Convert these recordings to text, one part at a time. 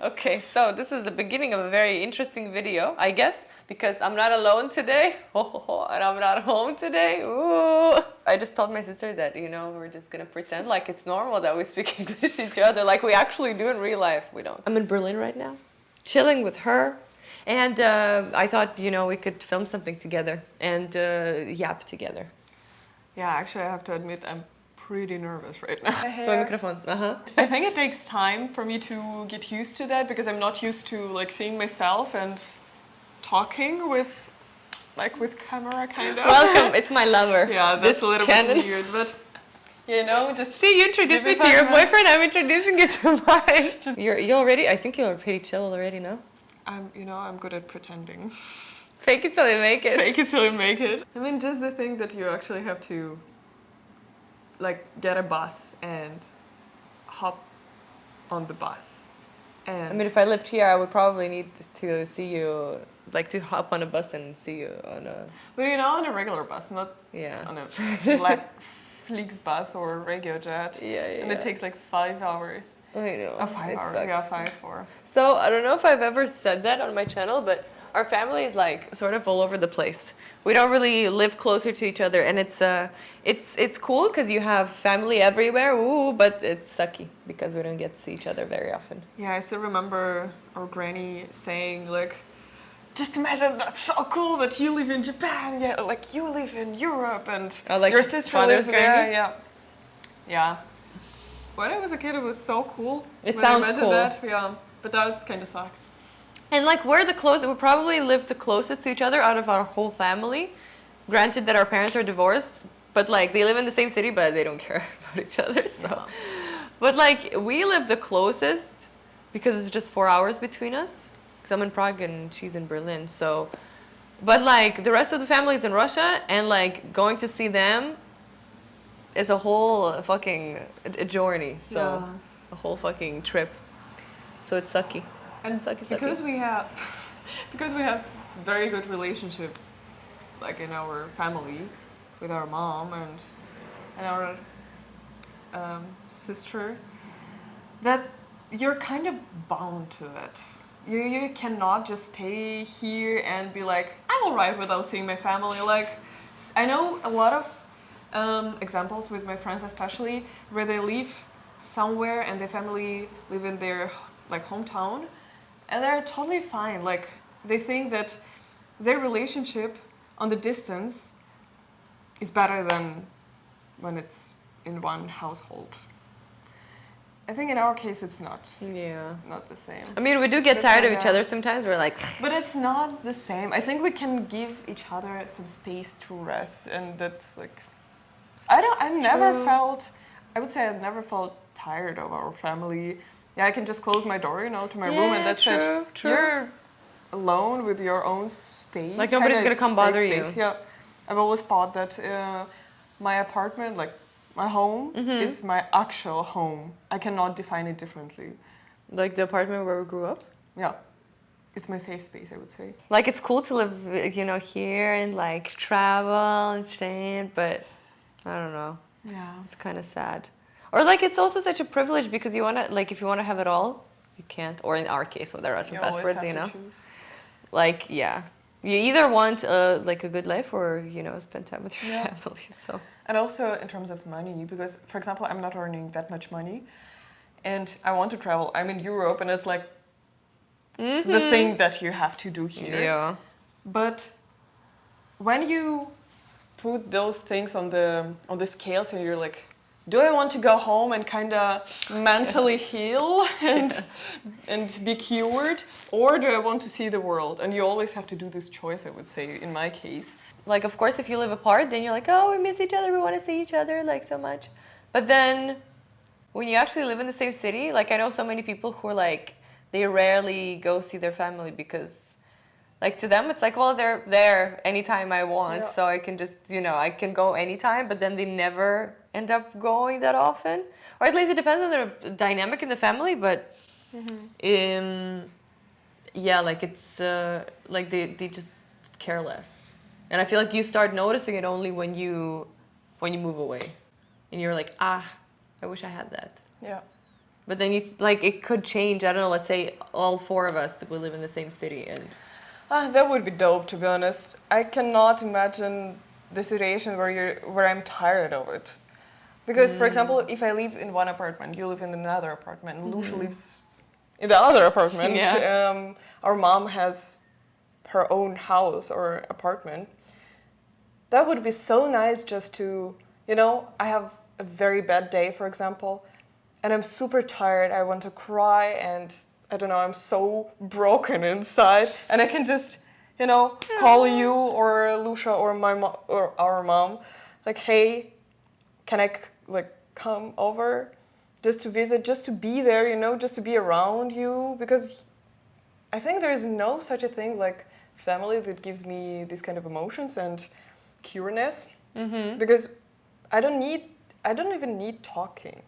Okay, so this is the beginning of a very interesting video, I guess, because I'm not alone today, and I'm not home today. Ooh. I just told my sister that, we're just gonna pretend like it's normal that we speak English to each other, like we actually do in real life. We don't. I'm in Berlin right now, chilling with her, and I thought, we could film something together and yap together. Yeah, actually, I have to admit, I'm pretty nervous right now. Твой микрофон. I think it takes time for me to get used to that because I'm not used to like seeing myself and talking with camera kind of. Welcome, it's my lover. Yeah, that's a little bit weird, but just see, you introduced me to your boyfriend. I'm introducing you to mine. You already. I think you're pretty chill already, no? I'm good at pretending. Fake it till you make it. Fake it till you make it. I mean, just the thing that you actually have to get a bus and hop on the bus. And I mean, if I lived here, I would probably need to see you, to hop on a bus and see you on a... But on a regular bus, not on a Flix bus or RegioJet. Yeah. And it takes 5 hours. I know. 5 hours. Yeah, 5 4. So, I don't know if I've ever said that on my channel, but our family is sort of all over the place. We don't really live closer to each other, and it's cool because you have family everywhere. Ooh, but it's sucky because we don't get to see each other very often. Yeah, I still remember our granny saying just imagine that's so cool that you live in Japan, you live in Europe, and your sister lives there. Yeah. When I was a kid, it was so cool. It sounds cool. That, yeah, but that kind of sucks. And we're the closest, we probably live the closest to each other out of our whole family. Granted that our parents are divorced, but they live in the same city, but they don't care about each other, so. Yeah. But we live the closest because it's just 4 hours between us. Because I'm in Prague and she's in Berlin, so. But the rest of the family is in Russia, and going to see them is a whole fucking journey, so. Yeah. A whole fucking trip. So it's sucky. And because we have very good relationship, in our family, with our mom and our sister, that you're kind of bound to it. You cannot just stay here and be I'm alright without seeing my family. I know a lot of examples with my friends, especially where they live somewhere and their family live in their hometown. And they're totally fine. They think that their relationship on the distance is better than when it's in one household. I think in our case it's not. Yeah. Not the same. I mean, we do get tired of each other sometimes. We're But it's not the same. I think we can give each other some space to rest, and that's I would say I've never felt tired of our family. Yeah, I can just close my door, to my room, and that's it. True. You're alone with your own space. Nobody's gonna come bother you. Yeah, I've always thought that my apartment, my home, is my actual home. I cannot define it differently. The apartment where we grew up? Yeah, it's my safe space, I would say. It's cool to live, here and travel and shit, but I don't know. Yeah, it's kind of sad. Or it's also such a privilege because you wanna if you wanna have it all, you can't. Or in our case with the Russian passports, choose. Yeah, you either want a good life or spend time with your family. So. And also in terms of money, because for example, I'm not earning that much money, and I want to travel. I'm in Europe, and it's the thing that you have to do here. Yeah. But when you put those things on the scales, and you're do I want to go home and kind of mentally heal and be cured, or do I want to see the world? And you always have to do this choice, I would say, in my case. Of course, if you live apart, then you're oh, we miss each other, we want to see each other, so much. But then, when you actually live in the same city, I know so many people who are they rarely go see their family because, to them, it's well, they're there anytime I want, so I can just, I can go anytime, but then they never end up going that often. Or at least it depends on the dynamic in the family, but yeah, it's they just care less. And I feel you start noticing it only when you move away. And you're I wish I had that. Yeah. But then like it could change. I don't know. Let's say all four of us that we live in the same city, and That would be dope, to be honest. I cannot imagine the situation where I'm tired of it. Because, for example, if I live in one apartment, you live in another apartment, and Lucia lives in the other apartment. Yeah. Our mom has her own house or apartment. That would be so nice just to, I have a very bad day, for example, and I'm super tired. I want to cry, and I don't know, I'm so broken inside, and I can just, call you or Lucia or my mom or our mom, like, hey, can I like come over, just to visit, just to be there, just to be around you, because I think there is no such a thing like family that gives me these kind of emotions and cureness, because I don't even need talking.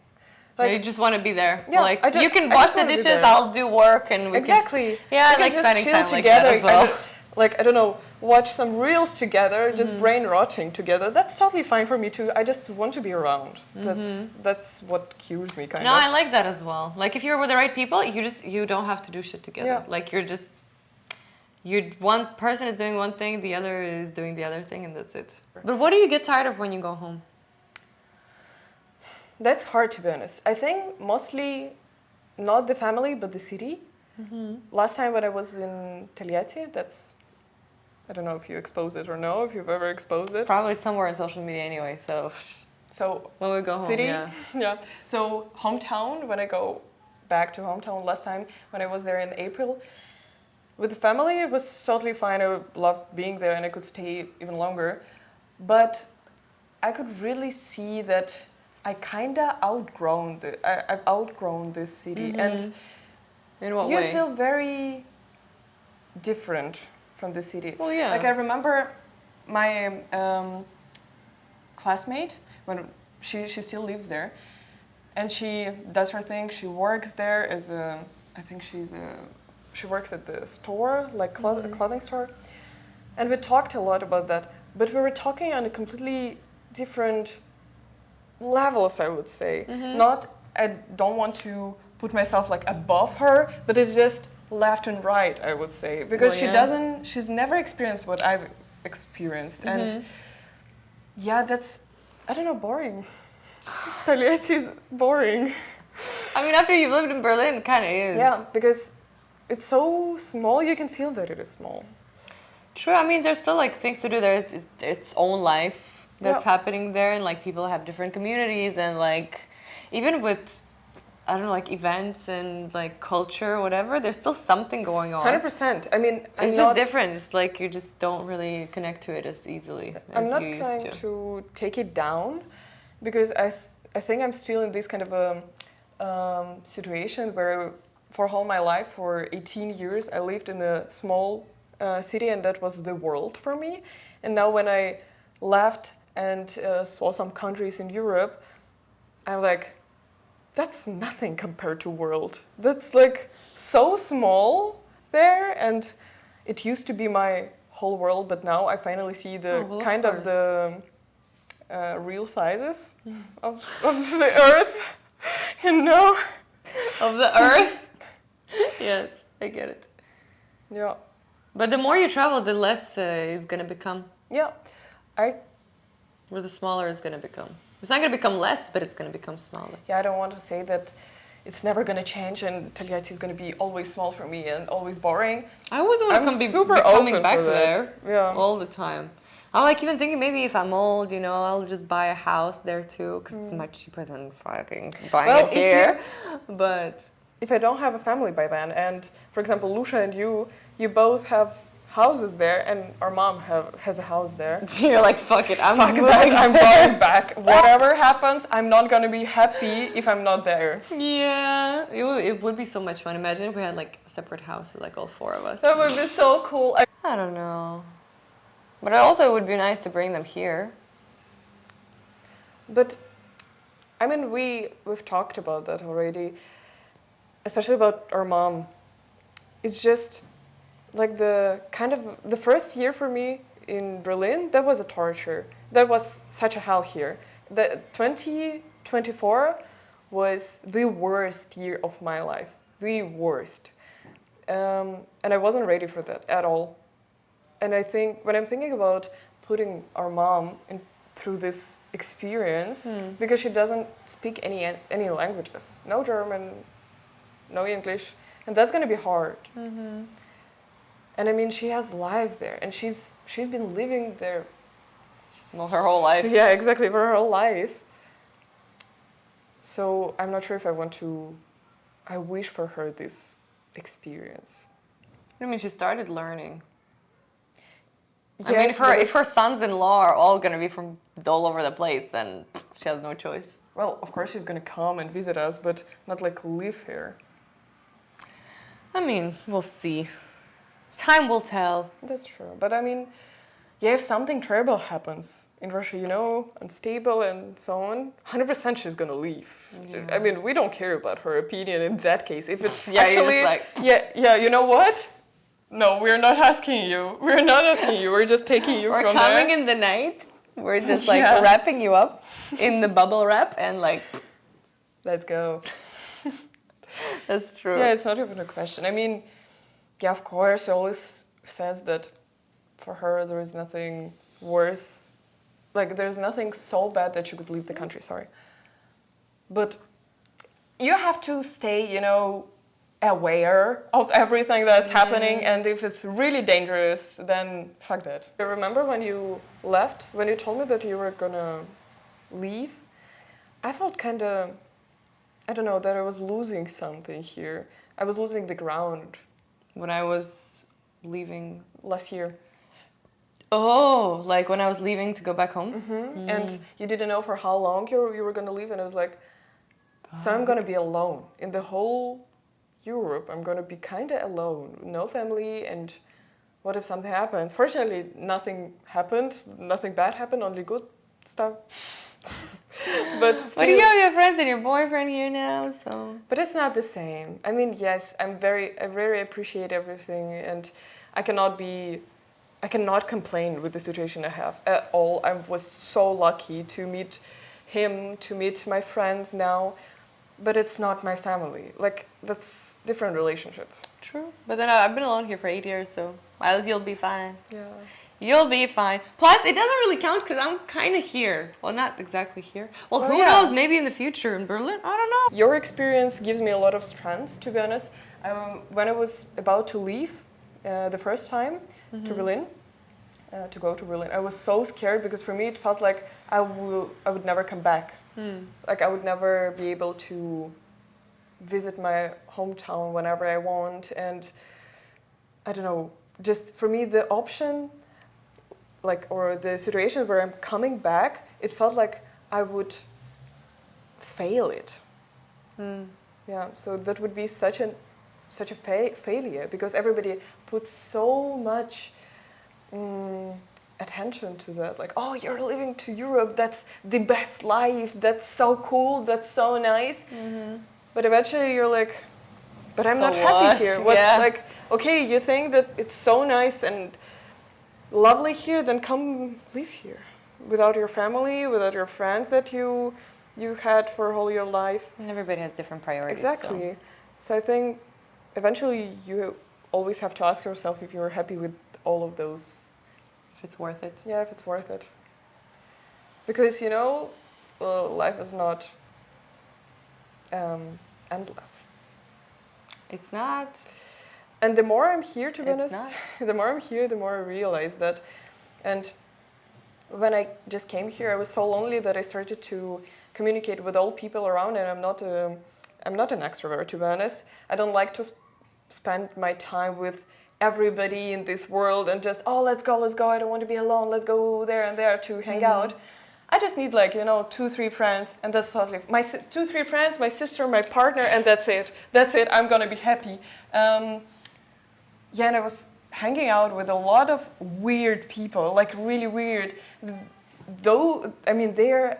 you just want to be there. Yeah, like you can I wash just the wanna be dishes. there. I'll do work, and we Exactly. Can, yeah, I we like can just spending chill time together. like that as well. I don't know, watch some reels together, just brain rotting together. That's totally fine for me too. I just want to be around. That's what cures me, kind No, of. I like that as well. Like if you're with the right people, you don't have to do shit together. Yeah. Like one person is doing one thing, the other is doing the other thing, and that's it. But what do you get tired of when you go home? That's hard, to be honest. I think mostly not the family, but the city. Last time when I was in Taliati, I don't know if you expose it or no, if you've ever exposed it. Probably it's somewhere on social media anyway. So when we go home, city, yeah. So hometown, when I go back to hometown last time, when I was there in April, with the family, it was totally fine. I loved being there and I could stay even longer. But I could really see that I've outgrown this city. And in what you way? feel very different from the city. Well, yeah. Like I remember my classmate, when she still lives there, and she does her thing. She works there I think she works at the store, like a clothing store. And we talked a lot about that, but we were talking on a completely different levels, I would say. I don't want to put myself like above her, but it's just left and right, I would say, because she's never experienced what I've experienced. And that's, I don't know, boring. Taliati is boring. I mean, after you've lived in Berlin, it kind of is. Yeah, because it's so small, you can feel that it is small. True. I mean, there's still like things to do there. It's its own life that's happening there, and like people have different communities, and like even with I don't know, like events and like culture or whatever, there's still something going on. 100%. I mean, it's just different. It's like you just don't really connect to it as easily as you used to. I'm not trying to take it down, because I think I'm still in this kind of a situation where for all my life, for 18 years, I lived in a small city, and that was the world for me. And now when I left and saw some countries in Europe, I'm like, that's nothing compared to world. That's like so small there, and it used to be my whole world, but now I finally see the the real sizes of the earth, Of the earth? Yes, I get it. Yeah. But the more you travel, the less it's gonna become. Yeah. Or the smaller it's gonna become. It's not going to become less, but it's going to become smaller. Yeah, I don't want to say that it's never going to change and Taliati is going to be always small for me and always boring. I always want to be coming back there all the time. I'm like even thinking maybe if I'm old, I'll just buy a house there too, because it's much cheaper than fucking buying it here. But if I don't have a family by then, and for example, Lucia and you both have houses there, and our mom has a house there. You're like, fuck it, I'm going back. Whatever happens, I'm not gonna be happy if I'm not there. Yeah, it would be so much fun. Imagine if we had like separate houses, like all four of us. That would be so cool. I don't know, but also it would be nice to bring them here. But I mean, we've talked about that already, especially about our mom. It's just like the first year for me in Berlin, that was a torture. That was such a hell here. The 2024 was the worst year of my life. The worst. And I wasn't ready for that at all. And I think when I'm thinking about putting our mom through this experience, because she doesn't speak any languages, no German, no English, and that's gonna be hard. And I mean, she has life there, and she's been living there. Well, her whole life. Yeah, exactly, for her whole life. So I'm not sure if I want to. I wish for her this experience. I mean, she started learning. I Yes, mean, but if her sons-in-law are all gonna be from all over the place, then she has no choice. Well, of course she's gonna come and visit us, but not like live here. I mean, we'll see. Time will tell. That's true. But I mean, yeah, if something terrible happens in Russia, you know, unstable and so on, 100% she's gonna leave. Yeah. I mean, we don't care about her opinion in that case. If it's Yeah, you're actually, just like- yeah, you know what? No, we're not asking you. We're not asking you. We're just taking you We're from coming there. in the night. We're just like Yeah. wrapping you up in the bubble wrap and like, Let's go. that's true. Yeah, it's not even a question. I mean, yeah, of course, she always says that for her there is nothing worse. Like, there's nothing so bad that she could leave the country, sorry. But you have to stay, you know, aware of everything that's happening, and if it's really dangerous, then fuck that. I remember when you left, when you told me that you were gonna leave, I felt kind of, I don't know, that I was losing something here. I was losing the ground When I was leaving. last year. Oh, like when I was leaving to go back home? And you didn't know for how long you were gonna leave, and I was like, so I'm gonna be alone in the whole Europe. I'm gonna be kind of alone, no family, and what if something happens? Fortunately, nothing happened, nothing bad happened, only good stuff. But But you still- have your friends and your boyfriend here now, so. But it's not the same. I mean, yes, I very appreciate everything, and I cannot complain with the situation I have at all. I was so lucky to meet him, to meet my friends now, but it's not my family. Like, that's different relationship. True. But then I've been alone here for 8 years, so you'll be fine. Yeah. You'll be fine. Plus, it doesn't really count because I'm kind of here. Well, not exactly here. Well, Oh, who yeah. knows? Maybe in the future in Berlin? I don't know. Your experience gives me a lot of strength, to be honest. When I was about to leave the first time to Berlin, to go to Berlin, I was so scared because for me it felt like I would never come back. Like I would never be able to visit my hometown whenever I want, and I don't know, just for me the option, like, or the situation where I'm coming back, it felt like I would fail it. Yeah, so that would be such a failure because everybody puts so much attention to that. Like, oh, you're living to Europe, that's the best life, that's so cool, that's so nice. But eventually you're like, but I'm So not what? happy here. What's Yeah. like, okay, you think that it's so nice and lovely here, then come live here without your family, without your friends that you had for all your life. And everybody has different priorities. Exactly. So I think eventually you always have to ask yourself if you're happy with all of those. If it's worth it. Yeah, if it's worth it. Because, you know, life is not endless. It's not. And the more I'm here, to be It's honest, not. the more I'm here, the more I realize that. And when I just came here, I was so lonely that I started to communicate with all people around, and I'm not an extrovert, to be honest. I don't like to spend my time with everybody in this world and just, oh, let's go, I don't want to be alone, let's go there and there to hang out. I just need, like, you know, 2-3 friends, and that's totally my 2-3 friends, my sister, my partner, and that's it. I'm gonna be happy. Yeah, and I was hanging out with a lot of weird people, like really weird. Though, I mean, their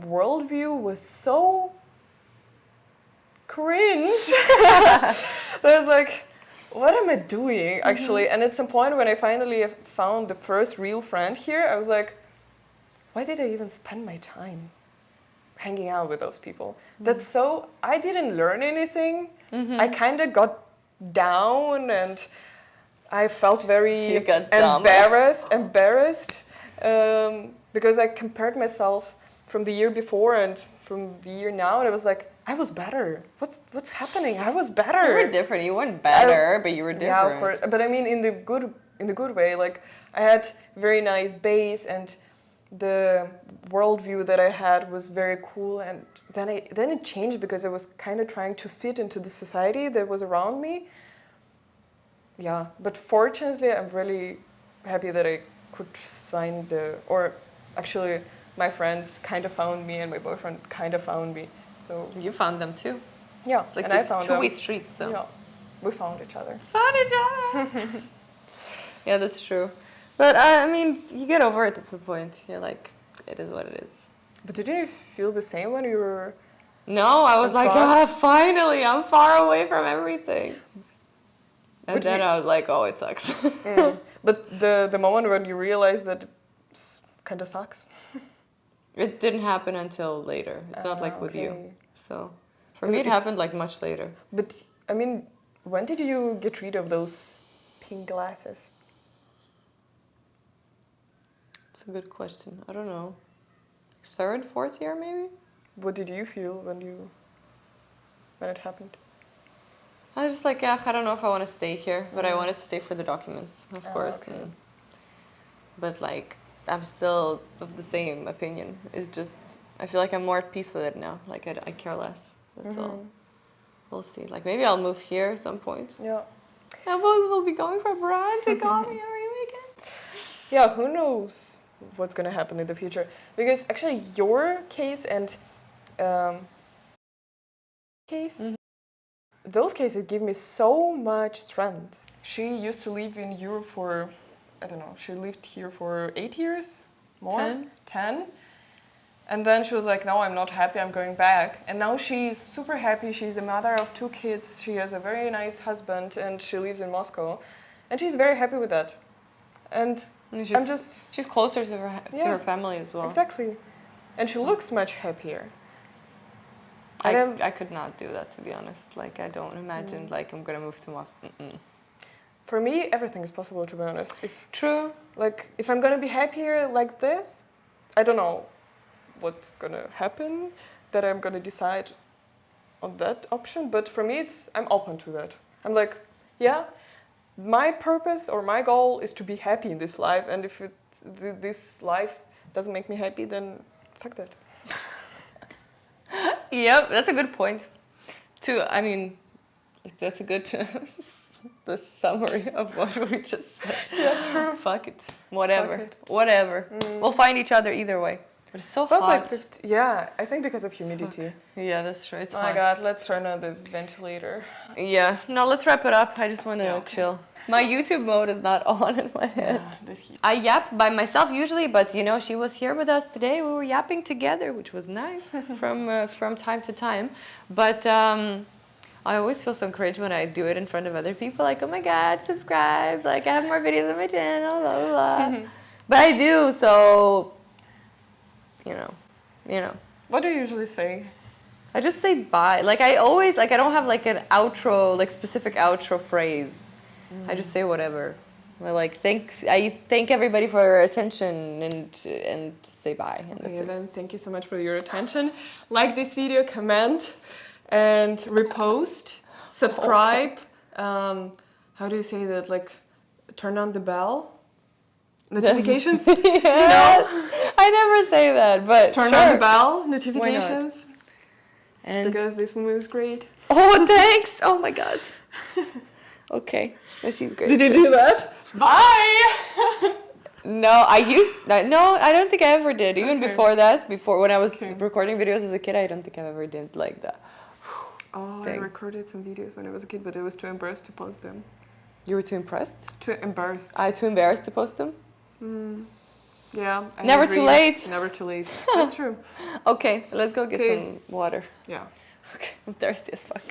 worldview was so cringe. I was like, what am I doing, actually? And at some point when I finally found the first real friend here, I was like, why did I even spend my time? hanging out with those people. That's so, I didn't learn anything. I kind of got down and I felt very You got dumb. embarrassed because I compared myself from the year before and from the year now, and I was like, I was better. What's happening? I was better. You were different. You weren't better, but you were different. Yeah, of course. But I mean, in the good way. Like, I had very nice base, and the worldview that I had was very cool. And then it changed because I was kind of trying to fit into the society that was around me. Yeah, but fortunately, I'm really happy that I could find or actually, my friends kind of found me, and my boyfriend kind of found me. So You found them too. yeah, It's like and I it's found two-way them. street. So Yeah, we found each other. found each other. Yeah, that's true. But I mean, you get over it at some point. You're like, it is what it is. But did you feel the same when you were? No, I was like, abroad? finally, I'm far away from everything. And But then you- I was like, oh, it sucks. But the moment when you realized that it kind of sucks. It didn't happen until later. It's not like with you. Okay. So for me, it happened like much later. But I mean, when did you get rid of those pink glasses? It's a good question. I don't know. Third, fourth year, maybe? What did you feel when it happened? I was just like, yeah, I don't know if I want to stay here, but I wanted to stay for the documents, of course. Okay. But like, I'm still of the same opinion. It's just, I feel like I'm more at peace with it now. Like, I care less. That's all. We'll see. Like, maybe I'll move here at some point. Yeah. And we'll be going for brunch and coffee every weekend. Yeah, who knows what's gonna happen in the future? Because actually, your case and case, those cases give me so much strength. She used to live in Europe for, I don't know, she lived here for 8 years, more, 10. And then she was like, no, I'm not happy, I'm going back. And now she's super happy. She's a mother of 2 kids. She has a very nice husband, and she lives in Moscow. And she's very happy with that. And she's closer to her family as well. Exactly. And she looks much happier. And I could not do that, to be honest. Like, I don't imagine like I'm gonna move to Moscow. For me, everything is possible, to be honest. True. Like, if I'm gonna be happier like this, I don't know what's gonna happen, that I'm gonna decide on that option. But for me, I'm open to that. I'm like, yeah, my purpose or my goal is to be happy in this life. And if this life doesn't make me happy, then fuck that. Yep, that's a good point. I mean, that's a good the summary of what we just said. Yeah, true. Fuck it. Whatever. Fuck it. Whatever. We'll find each other either way. But it's so That's hot. like 50, yeah, I think because of humidity. Yeah, that's true. It's Oh hot. my god, let's turn on the ventilator. Yeah. No, let's wrap it up. I just want to chill. My YouTube mode is not on in my head. I yap by myself usually, but you know, she was here with us today. We were yapping together, which was nice from time to time. But I always feel so cringe when I do it in front of other people. Like, oh my god, subscribe! Like, I have more videos on my channel. Blah blah blah. But I do, so you know. What do you usually say? I just say bye. Like, I always I don't have like an outro, like specific outro phrase. I just say whatever. I thank everybody for their attention and say bye. And that's Okay, it. then thank you so much for your attention. Like this video, comment, and repost, subscribe. How do you say that? Like, turn on the bell, notifications. Yes. I never say that, but Turn sure. on the bell, notifications. And Because this movie is great. oh, thanks. Oh my god. Okay, no, she's great. Did you do that? Bye. No, I don't think I ever did. Even before that, when I was recording videos as a kid, I don't think I ever did like that. Oh, Dang. I recorded some videos when I was a kid, but I was too embarrassed to post them. You were too impressed? Too embarrassed. Too embarrassed to post them? Yeah. I Never agree. too late. Never too late. That's true. Okay, let's go get Okay. some water. Yeah. Okay, I'm thirsty as fuck.